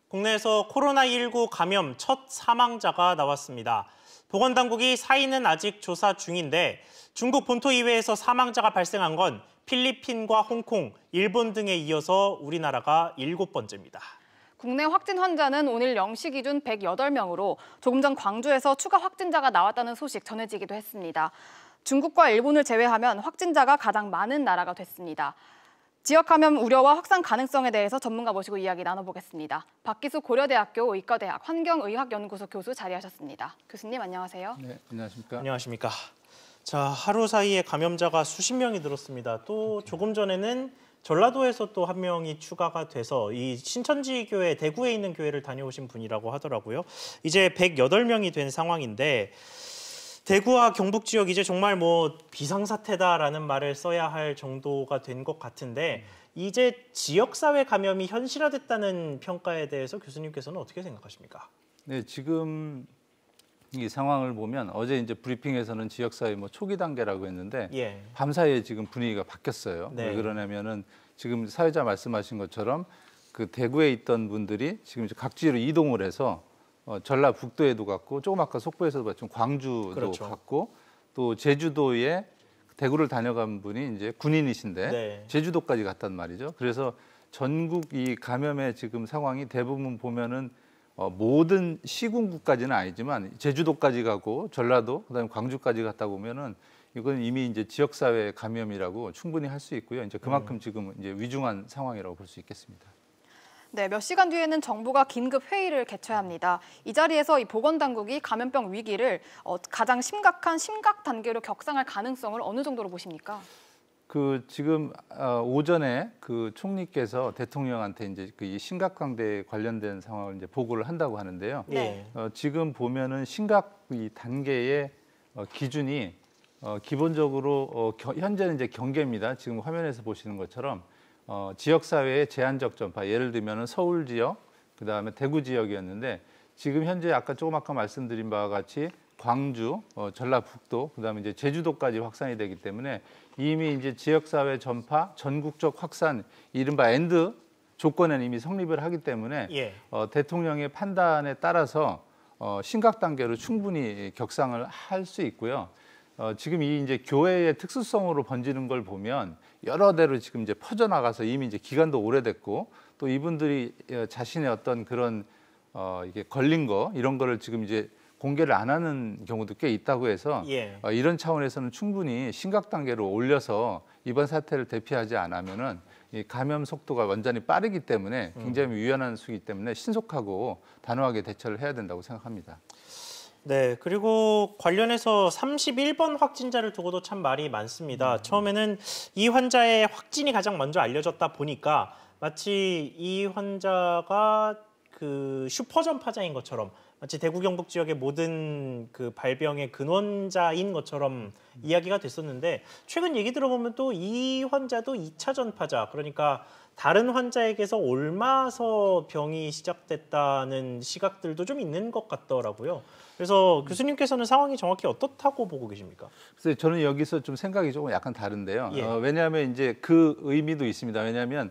국내에서 코로나19 감염 첫 사망자가 나왔습니다. 보건당국이 사인은 아직 조사 중인데 중국 본토 이외에서 사망자가 발생한 건 필리핀과 홍콩, 일본 등에 이어서 우리나라가 7번째입니다. 국내 확진 환자는 오늘 0시 기준 108명으로 조금 전 광주에서 추가 확진자가 나왔다는 소식 전해지기도 했습니다. 중국과 일본을 제외하면 확진자가 가장 많은 나라가 됐습니다. 지역 감염 우려와 확산 가능성에 대해서 전문가 모시고 이야기 나눠보겠습니다. 박기수 고려대학교 의과대학 환경의학연구소 교수 자리하셨습니다. 교수님 안녕하세요. 네, 안녕하십니까. 안녕하십니까. 자, 하루 사이에 감염자가 수십 명이 늘었습니다. 또 조금 전에는 전라도에서 또 한 명이 추가가 돼서 이 신천지 교회, 대구에 있는 교회를 다녀오신 분이라고 하더라고요. 이제 108명이 된 상황인데 대구와 경북 지역 이제 정말 뭐 비상사태다라는 말을 써야 할 정도가 된 것 같은데 이제 지역사회 감염이 현실화됐다는 평가에 대해서 교수님께서는 어떻게 생각하십니까? 네, 지금 이 상황을 보면 어제 이제 브리핑에서는 지역사회 뭐 초기 단계라고 했는데 밤사이에 지금 분위기가 바뀌었어요. 네. 왜 그러냐면은 지금 사회자 말씀하신 것처럼 그 대구에 있던 분들이 지금 이제 각지로 이동을 해서 전라북도에도 갔고 조금 아까 속보에서도 봤지만 광주도 그렇죠. 갔고 또 제주도에 대구를 다녀간 분이 이제 군인이신데 네. 제주도까지 갔단 말이죠. 그래서 전국 이 감염의 지금 상황이 대부분 보면은 모든 시군구까지는 아니지만 제주도까지 가고 전라도 그다음에 광주까지 갔다 보면은 이건 이미 이제 지역사회 감염이라고 충분히 할 수 있고요. 이제 그만큼 지금 이제 위중한 상황이라고 볼 수 있겠습니다. 네, 몇 시간 뒤에는 정부가 긴급 회의를 개최해야 합니다. 이 자리에서 이 보건당국이 감염병 위기를 가장 심각한 심각 단계로 격상할 가능성을 어느 정도로 보십니까? 그 지금 오전에 그 총리께서 대통령한테 이제 그 이 심각관계에 관련된 상황을 이제 보고를 한다고 하는데요. 네. 지금 보면은 심각 이 단계의 기준이 기본적으로 현재는 이제 경계입니다. 지금 화면에서 보시는 것처럼 지역사회의 제한적 전파, 예를 들면 서울 지역, 그다음에 대구 지역이었는데 지금 현재 아까 조금 아까 말씀드린 바와 같이 광주, 전라북도, 그다음에 이제 제주도까지 확산이 되기 때문에 이미 이제 지역사회 전파, 전국적 확산, 이른바 엔드 조건에는 이미 성립을 하기 때문에 대통령의 판단에 따라서 심각 단계로 충분히 격상을 할 수 있고요. 지금 이 이제 교회의 특수성으로 번지는 걸 보면 여러 대로 지금 이제 퍼져나가서 이미 이제 기간도 오래됐고 또 이분들이 자신의 어떤 그런 이게 걸린 거 이런 거를 지금 이제 공개를 안 하는 경우도 꽤 있다고 해서 이런 차원에서는 충분히 심각 단계로 올려서 이번 사태를 대피하지 않으면은 이 감염 속도가 완전히 빠르기 때문에 굉장히 유연한 수이기 때문에 신속하고 단호하게 대처를 해야 된다고 생각합니다. 네, 그리고 관련해서 31번 확진자를 두고도 참 말이 많습니다. 처음에는 이 환자의 확진이 가장 먼저 알려졌다 보니까 마치 이 환자가 그 슈퍼 전파자인 것처럼 마치 대구 경북 지역의 모든 그 발병의 근원자인 것처럼 이야기가 됐었는데 최근 얘기 들어보면 또 이 환자도 2차 전파자, 그러니까 다른 환자에게서 옮아서 병이 시작됐다는 시각들도 좀 있는 것 같더라고요. 그래서 교수님께서는 상황이 정확히 어떻다고 보고 계십니까? 그래서 저는 여기서 좀 생각이 조금 약간 다른데요. 왜냐하면 이제 그 의미도 있습니다. 왜냐하면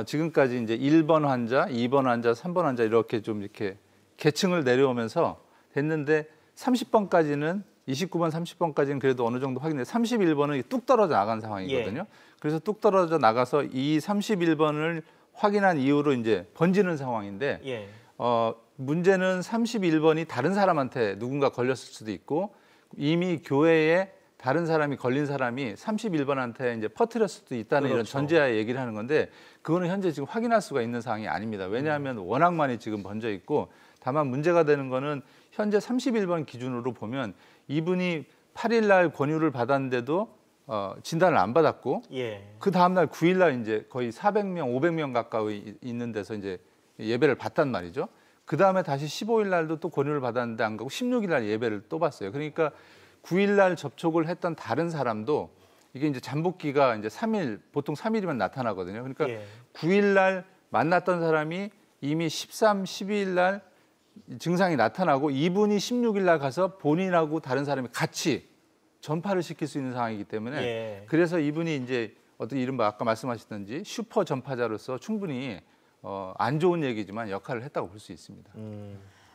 지금까지 이제 1번 환자, 2번 환자, 3번 환자 이렇게 좀 이렇게 계층을 내려오면서 됐는데 30번까지는 29번, 30번까지는 그래도 어느 정도 확인돼 31번은 뚝 떨어져 나간 상황이거든요. 그래서 뚝 떨어져 나가서 이 31번을 확인한 이후로 이제 번지는 상황인데 문제는 31번이 다른 사람한테 누군가 걸렸을 수도 있고 이미 교회에 다른 사람이 걸린 사람이 31번한테 이제 퍼뜨렸을 수도 있다는 이런 전제하에 얘기를 하는 건데 그거는 현재 지금 확인할 수가 있는 사항이 아닙니다. 왜냐하면 워낙 많이 지금 번져 있고 다만 문제가 되는 거는 현재 31번 기준으로 보면 이분이 8일 날 권유를 받았는데도 진단을 안 받았고 그 다음 날 9일 날 이제 거의 400명, 500명 가까이 있는 데서 이제 예배를 받단 말이죠. 그 다음에 다시 15일 날도 또 권유를 받았는데 안 가고 16일 날 예배를 또 봤어요. 그러니까 9일 날 접촉을 했던 다른 사람도 이게 이제 잠복기가 이제 3일, 보통 3일이면 나타나거든요. 그러니까 9일 날 만났던 사람이 이미 13, 12일 날 증상이 나타나고 이분이 16일 날 가서 본인하고 다른 사람이 같이 전파를 시킬 수 있는 상황이기 때문에 그래서 이분이 이제 어떤 이른바 아까 말씀하셨던지 슈퍼 전파자로서 충분히 안 좋은 얘기지만 역할을 했다고 볼 수 있습니다.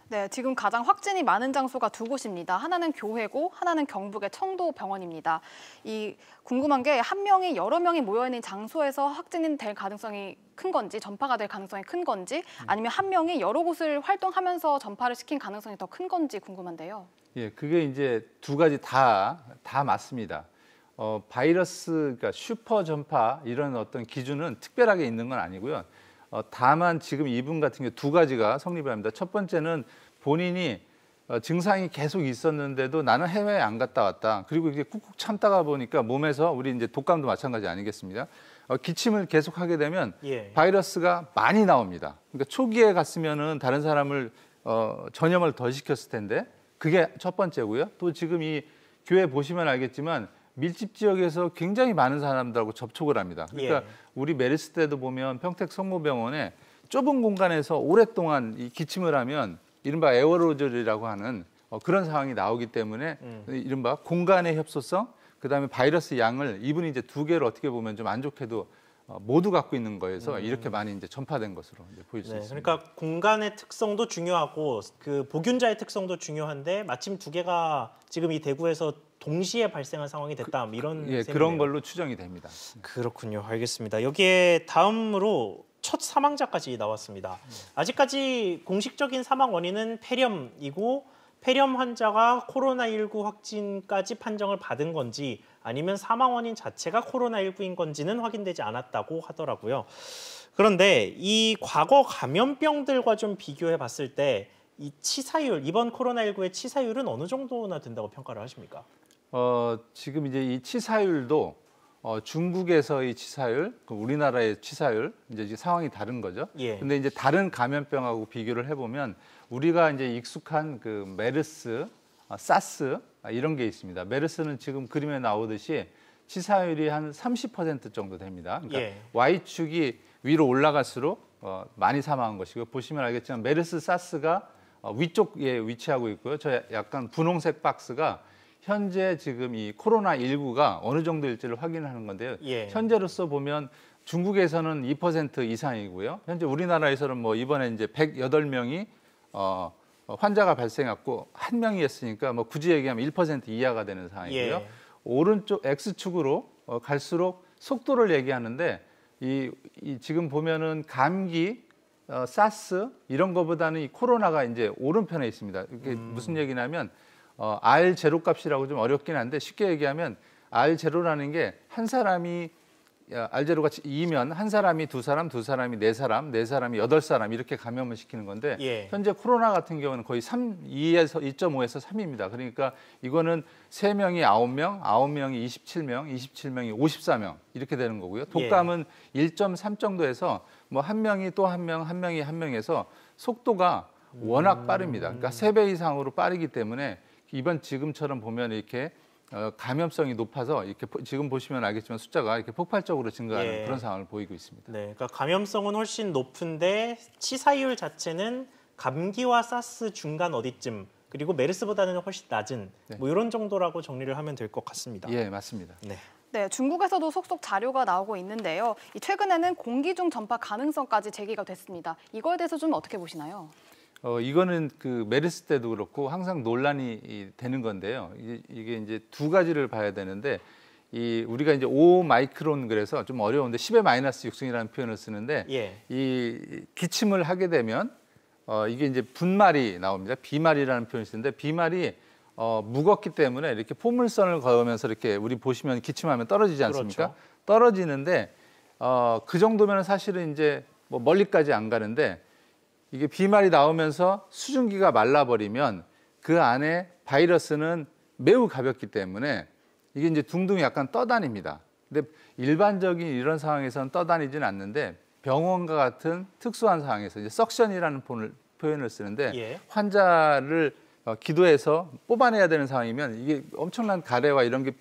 네, 지금 가장 확진이 많은 장소가 두 곳입니다. 하나는 교회고 하나는 경북의 청도병원입니다. 궁금한 게 한 명이 여러 명이 모여있는 장소에서 확진이 될 가능성이 큰 건지, 전파가 될 가능성이 큰 건지, 아니면 한 명이 여러 곳을 활동하면서 전파를 시킨 가능성이 더 큰 건지 궁금한데요. 예, 그게 이제 두 가지 다 맞습니다. 바이러스, 그러니까 슈퍼 전파 이런 어떤 기준은 특별하게 있는 건 아니고요. 다만 지금 이분 같은 경우 두 가지가 성립을 합니다. 첫 번째는 본인이 증상이 계속 있었는데도 나는 해외에 안 갔다 왔다. 그리고 이게 꾹꾹 참다가 보니까 몸에서 우리 이제 독감도 마찬가지 아니겠습니까? 기침을 계속 하게 되면 바이러스가 많이 나옵니다. 그러니까 초기에 갔으면은 다른 사람을 전염을 더 시켰을 텐데 그게 첫 번째고요. 또 지금 이 교회 보시면 알겠지만 밀집 지역에서 굉장히 많은 사람들하고 접촉을 합니다. 그러니까 우리 메르스 때도 보면 평택 성모병원에 좁은 공간에서 오랫동안 이 기침을 하면 이른바 에어로졸이라고 하는 그런 상황이 나오기 때문에 이른바 공간의 협소성, 그다음에 바이러스 양을 이분이 이제 두 개를 어떻게 보면 좀 안 좋게도 모두 갖고 있는 거에서 이렇게 많이 이제 전파된 것으로 이제 보일 수 있습니다. 그러니까 공간의 특성도 중요하고 그 보균자의 특성도 중요한데 마침 두 개가 지금 이 대구에서 동시에 발생한 상황이 됐다. 이런 셈이네요. 그런 걸로 추정이 됩니다. 그렇군요. 알겠습니다. 여기에 다음으로 첫 사망자까지 나왔습니다. 아직까지 공식적인 사망 원인은 폐렴이고 폐렴 환자가 코로나19 확진까지 판정을 받은 건지 아니면 사망 원인 자체가 코로나19인 건지는 확인되지 않았다고 하더라고요. 그런데 이 과거 감염병들과 좀 비교해 봤을 때 이 치사율, 이번 코로나19의 치사율은 어느 정도나 된다고 평가를 하십니까? 지금 이제 이 치사율도 중국에서의 치사율, 우리나라의 치사율, 이제 상황이 다른 거죠. 근데 이제 다른 감염병하고 비교를 해보면 우리가 이제 익숙한 그 메르스, 사스 이런 게 있습니다. 메르스는 지금 그림에 나오듯이 치사율이 한 30% 정도 됩니다. 그러니까 Y축이 위로 올라갈수록 많이 사망한 것이고 보시면 알겠지만 메르스, 사스가 위쪽에 위치하고 있고요. 저 약간 분홍색 박스가 현재 지금 이 코로나19가 어느 정도일지를 확인하는 건데요. 현재로서 보면 중국에서는 2% 이상이고요. 현재 우리나라에서는 뭐 이번에 이제 108명이 환자가 발생했고 한 명이었으니까 뭐 굳이 얘기하면 1% 이하가 되는 상황이고요. 오른쪽 X축으로 갈수록 속도를 얘기하는데 이 지금 보면은 감기, 사스 이런 거보다는 이 코로나가 이제 오른편에 있습니다. 이게 무슨 얘기냐면 R 제로 값이라고 좀 어렵긴 한데 쉽게 얘기하면 R 제로라는 게 한 사람이 R 제로가 2면 한 사람이 두 사람, 두 사람이 네 사람, 네 사람이 8사람 이렇게 감염을 시키는 건데 현재 코로나 같은 경우는 거의 2.5에서 3입니다. 그러니까 이거는 3명이 9명, 9명이 27명, 27명이 54명 이렇게 되는 거고요. 독감은 1.3 정도에서 뭐 한 명이 또 한 명, 한 명이 한 명에서 속도가 워낙 빠릅니다. 그러니까 3배 이상으로 빠르기 때문에 이번 지금처럼 보면 이렇게 감염성이 높아서 이렇게 지금 보시면 알겠지만 숫자가 이렇게 폭발적으로 증가하는 그런 상황을 보이고 있습니다. 그러니까 감염성은 훨씬 높은데 치사율 자체는 감기와 사스 중간 어디쯤 그리고 메르스보다는 훨씬 낮은 뭐 이런 정도라고 정리를 하면 될 것 같습니다. 맞습니다. 네, 중국에서도 속속 자료가 나오고 있는데요. 최근에는 공기 중 전파 가능성까지 제기가 됐습니다. 이거에 대해서 좀 어떻게 보시나요? 이거는 그 메르스 때도 그렇고 항상 논란이 되는 건데요. 이게 이제 두 가지를 봐야 되는데 우리가 이제 5마이크론 그래서 좀 어려운데 10의 마이너스 6승이라는 표현을 쓰는데 이 기침을 하게 되면 이게 이제 분말이 나옵니다. 비말이라는 표현을 쓰는데 비말이 무겁기 때문에 이렇게 포물선을 그으면서 이렇게 우리 보시면 기침하면 떨어지지 않습니까? 떨어지는데 그 정도면 사실은 이제 뭐 멀리까지 안 가는데 이게 비말이 나오면서 수증기가 말라버리면 그 안에 바이러스는 매우 가볍기 때문에 이게 이제 둥둥이 약간 떠다닙니다. 근데 일반적인 이런 상황에서는 떠다니지는 않는데 병원과 같은 특수한 상황에서 이제 석션이라는 표현을 쓰는데 환자를 기도해서 뽑아내야 되는 상황이면 이게 엄청난 가래와 이런 게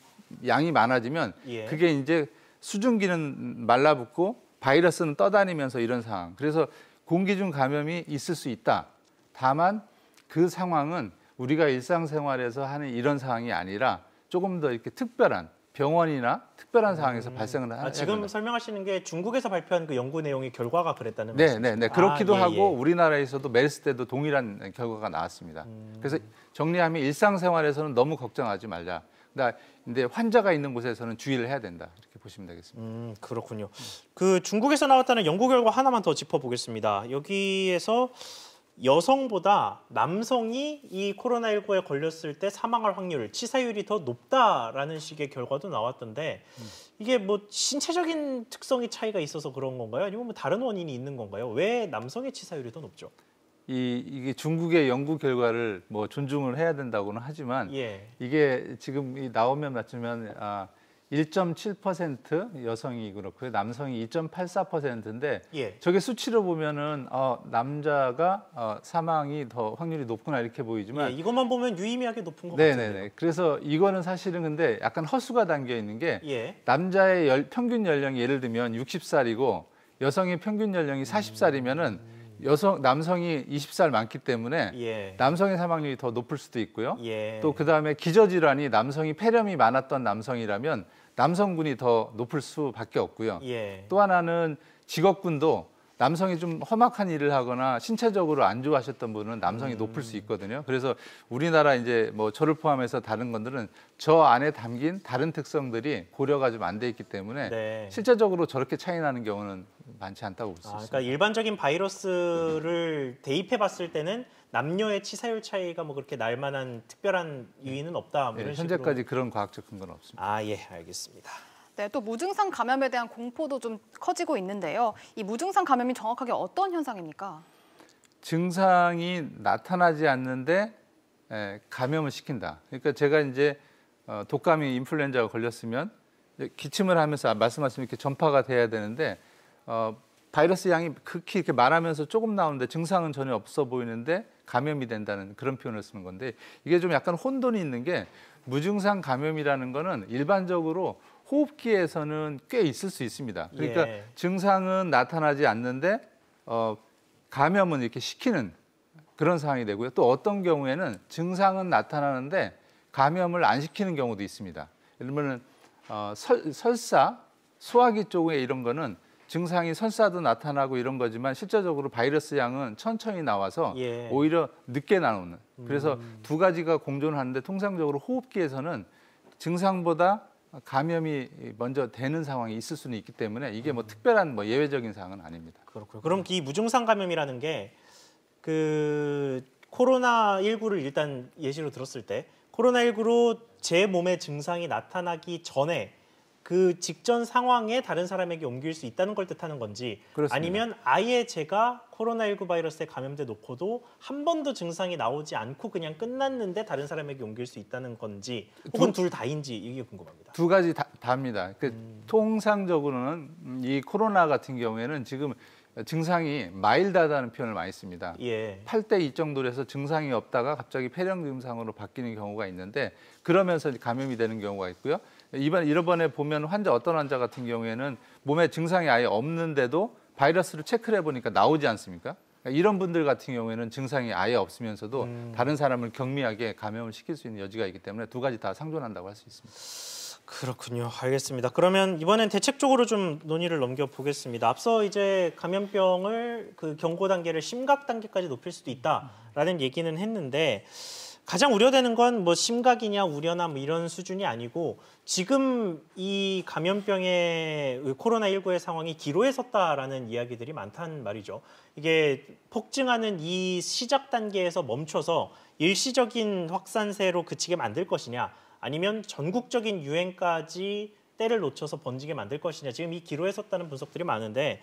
양이 많아지면 그게 이제 수증기는 말라붙고 바이러스는 떠다니면서 이런 상황. 그래서 공기 중 감염이 있을 수 있다. 다만 그 상황은 우리가 일상생활에서 하는 이런 상황이 아니라 조금 더 이렇게 특별한 병원이나 특별한 상황에서 발생을 해야 지금 된다. 설명하시는 게 중국에서 발표한 그 연구 내용의 결과가 그랬다는 네, 말씀이시죠? 네, 네. 그렇기도 예, 하고 예. 우리나라에서도 메르스 때도 동일한 결과가 나왔습니다. 그래서 정리하면 일상생활에서는 너무 걱정하지 말자. 근데 환자가 있는 곳에서는 주의를 해야 된다. 이렇게 보시면 되겠습니다. 그렇군요. 그 중국에서 나왔다는 연구 결과 하나만 더 짚어보겠습니다. 여기에서 여성보다 남성이 이 코로나19에 걸렸을 때 사망할 확률, 치사율이 더 높다라는 식의 결과도 나왔던데 이게 뭐 신체적인 특성이 차이가 있어서 그런 건가요? 아니면 뭐 다른 원인이 있는 건가요? 왜 남성의 치사율이 더 높죠? 이게 중국의 연구 결과를 뭐 존중을 해야 된다고는 하지만 예. 이게 지금 나오면 맞추면 1.7% 여성이 그렇고요. 남성이 2.84%인데 예. 저게 수치로 보면은 남자가 사망이 더 확률이 높구나 이렇게 보이지만 예, 이것만 보면 유의미하게 높은 것 같아요. 네네네. 그래서 이거는 사실은 근데 약간 허수가 담겨 있는 게 예. 남자의 평균 연령이 예를 들면 60살이고 여성의 평균 연령이 40살이면은 남성이 20살 많기 때문에 예. 남성의 사망률이 더 높을 수도 있고요. 예. 또 그다음에 기저질환이 남성이 폐렴이 많았던 남성이라면 남성군이 더 높을 수밖에 없고요. 예. 또 하나는 직업군도 남성이 좀 험악한 일을 하거나 신체적으로 안 좋아하셨던 분은 남성이 높을 수 있거든요. 그래서 우리나라 이제 뭐 저를 포함해서 다른 건들은 저 안에 담긴 다른 특성들이 고려가 좀 안 돼 있기 때문에 네. 실제적으로 저렇게 차이 나는 경우는 많지 않다고 볼 수 있습니다. 그러니까 일반적인 바이러스를 대입해 봤을 때는 남녀의 치사율 차이가 뭐 그렇게 날 만한 특별한 요인은 없다. 뭐 이런 현재까지 식으로. 그런 과학적 근거는 없습니다. 아, 예, 알겠습니다. 네, 또 무증상 감염에 대한 공포도 좀 커지고 있는데요. 이 무증상 감염이 정확하게 어떤 현상입니까? 증상이 나타나지 않는데 감염을 시킨다. 그러니까 제가 이제 독감이 인플루엔자가 걸렸으면 기침을 하면서 말씀하신 이렇게 전파가 돼야 되는데 바이러스 양이 극히 이렇게 많으면서 조금 나오는데 증상은 전혀 없어 보이는데 감염이 된다는 그런 표현을 쓰는 건데 이게 좀 약간 혼돈이 있는 게 무증상 감염이라는 거는 일반적으로 호흡기에서는 꽤 있을 수 있습니다. 그러니까 예. 증상은 나타나지 않는데 감염은 이렇게 시키는 그런 상황이 되고요. 또 어떤 경우에는 증상은 나타나는데 감염을 안 시키는 경우도 있습니다. 예를 들면 설사, 소화기 쪽에 이런 거는 증상이 설사도 나타나고 이런 거지만 실제적으로 바이러스 양은 천천히 나와서 예. 오히려 늦게 나오는. 그래서 두 가지가 공존하는데 통상적으로 호흡기에서는 증상보다 감염이 먼저 되는 상황이 있을 수는 있기 때문에 이게 뭐 특별한 뭐 예외적인 사항은 아닙니다. 그렇고요. 그럼 이 무증상 감염이라는 게 그 코로나19를 일단 예시로 들었을 때 코로나19로 제 몸에 증상이 나타나기 전에 그 직전 상황에 다른 사람에게 옮길 수 있다는 걸 뜻하는 건지 그렇습니다. 아니면 아예 제가 코로나19 바이러스에 감염돼 놓고도 한 번도 증상이 나오지 않고 그냥 끝났는데 다른 사람에게 옮길 수 있다는 건지 혹은 둘 다인지 이게 궁금합니다. 두 가지 다입니다. 통상적으로는 이 코로나 같은 경우에는 지금 증상이 마일드하다는 표현을 많이 씁니다. 예. 8대 2 정도로 해서 증상이 없다가 갑자기 폐렴 증상으로 바뀌는 경우가 있는데 그러면서 감염이 되는 경우가 있고요. 이번에 보면 어떤 환자 같은 경우에는 몸에 증상이 아예 없는데도 바이러스를 체크를 해보니까 나오지 않습니까? 이런 분들 같은 경우에는 증상이 아예 없으면서도 다른 사람을 경미하게 감염을 시킬 수 있는 여지가 있기 때문에 두 가지 다 상존한다고 할 수 있습니다. 그렇군요. 알겠습니다. 그러면 이번엔 대책적으로 좀 논의를 넘겨보겠습니다. 앞서 이제 감염병을 그 경고 단계를 심각 단계까지 높일 수도 있다라는 얘기는 했는데 가장 우려되는 건 뭐 심각이냐 우려나 뭐 이런 수준이 아니고 지금 이 감염병의 코로나19의 상황이 기로에 섰다라는 이야기들이 많다는 말이죠. 이게 폭증하는 이 시작 단계에서 멈춰서 일시적인 확산세로 그치게 만들 것이냐 아니면 전국적인 유행까지 때를 놓쳐서 번지게 만들 것이냐 지금 이 기로에 섰다는 분석들이 많은데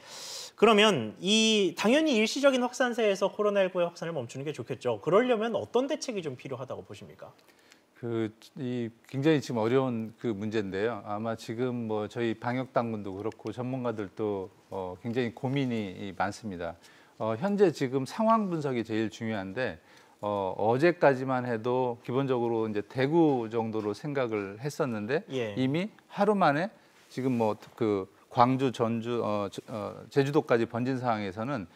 그러면 당연히 일시적인 확산세에서 코로나19의 확산을 멈추는 게 좋겠죠. 그러려면 어떤 대책이 좀 필요하다고 보십니까? 굉장히 지금 어려운 그 문제인데요. 아마 지금 뭐 저희 방역 당국도 그렇고 전문가들도 굉장히 고민이 많습니다. 현재 지금 상황 분석이 제일 중요한데 어제까지만 해도 기본적으로 이제 대구 정도로 생각을 했었는데 예. 이미 하루 만에 지금 뭐 그 광주, 전주, 제주도까지 번진 상황에서는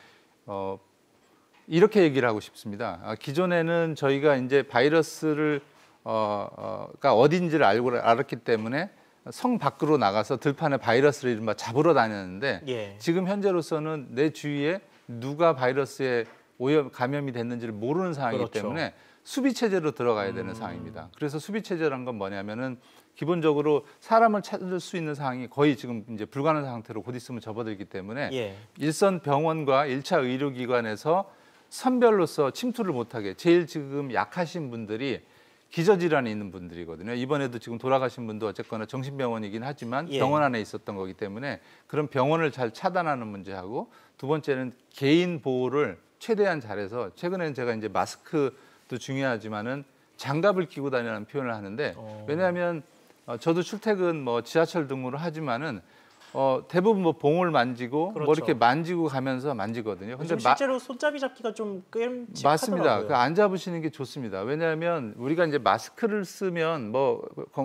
이렇게 얘기를 하고 싶습니다. 기존에는 저희가 이제 바이러스를 가 어딘지를 알았기 때문에 성 밖으로 나가서 들판에 바이러스를 이른바 잡으러 다녔는데 예. 지금 현재로서는 내 주위에 누가 바이러스에 감염이 됐는지를 모르는 상황이기 그렇죠. 때문에 수비 체제로 들어가야 되는 상황입니다. 그래서 수비 체제란 건 뭐냐면은 기본적으로 사람을 찾을 수 있는 상황이 거의 지금 이제 불가능한 상태로 곧 있으면 접어들기 때문에 예. 일선 병원과 1차 의료기관에서 선별로서 침투를 못하게 제일 지금 약하신 분들이 기저질환이 있는 분들이거든요. 이번에도 지금 돌아가신 분도 어쨌거나 정신병원이긴 하지만 예. 병원 안에 있었던 거기 때문에 그런 병원을 잘 차단하는 문제하고 두 번째는 개인 보호를 최대한 잘해서 최근에는 제가 이제 마스크도 중요하지만은 장갑을 끼고 다니는 표현을 하는데 왜냐하면 저도 출퇴근 뭐 지하철 등으로 하지만은 대부분 뭐 봉을 만지고 그렇죠. 뭐 이렇게 만지고 가면서 만지거든요. 근데 실제로 손잡이 잡기가 좀 끔찍하더라고요. 맞습니다. 그 안 잡으시는 게 좋습니다. 왜냐하면 우리가 이제 마스크를 쓰면 뭐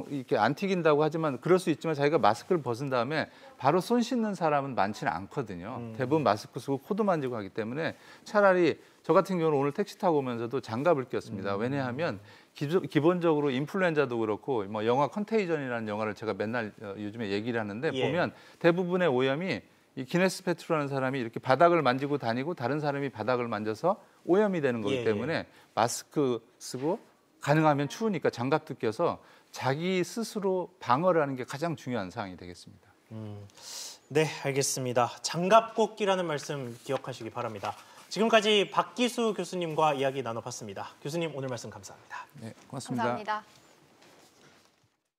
이렇게 안 튀긴다고 하지만 그럴 수 있지만 자기가 마스크를 벗은 다음에 바로 손 씻는 사람은 많지는 않거든요. 대부분 마스크 쓰고 코도 만지고 하기 때문에 차라리 저 같은 경우는 오늘 택시 타고 오면서도 장갑을 꼈습니다. 왜냐하면 기본적으로 인플루엔자도 그렇고 뭐 영화 컨테이전이라는 영화를 제가 맨날 요즘에 얘기를 하는데 예. 보면 대부분의 오염이 이 기네스 페트로라는 사람이 이렇게 바닥을 만지고 다니고 다른 사람이 바닥을 만져서 오염이 되는 거기 예, 때문에 마스크 쓰고 가능하면 추우니까 장갑도 껴서 자기 스스로 방어를 하는 게 가장 중요한 사항이 되겠습니다. 네, 알겠습니다. 장갑 꼭 끼라는 말씀 기억하시기 바랍니다. 지금까지 박기수 교수님과 이야기 나눠봤습니다. 교수님 오늘 말씀 감사합니다. 네, 고맙습니다. 감사합니다.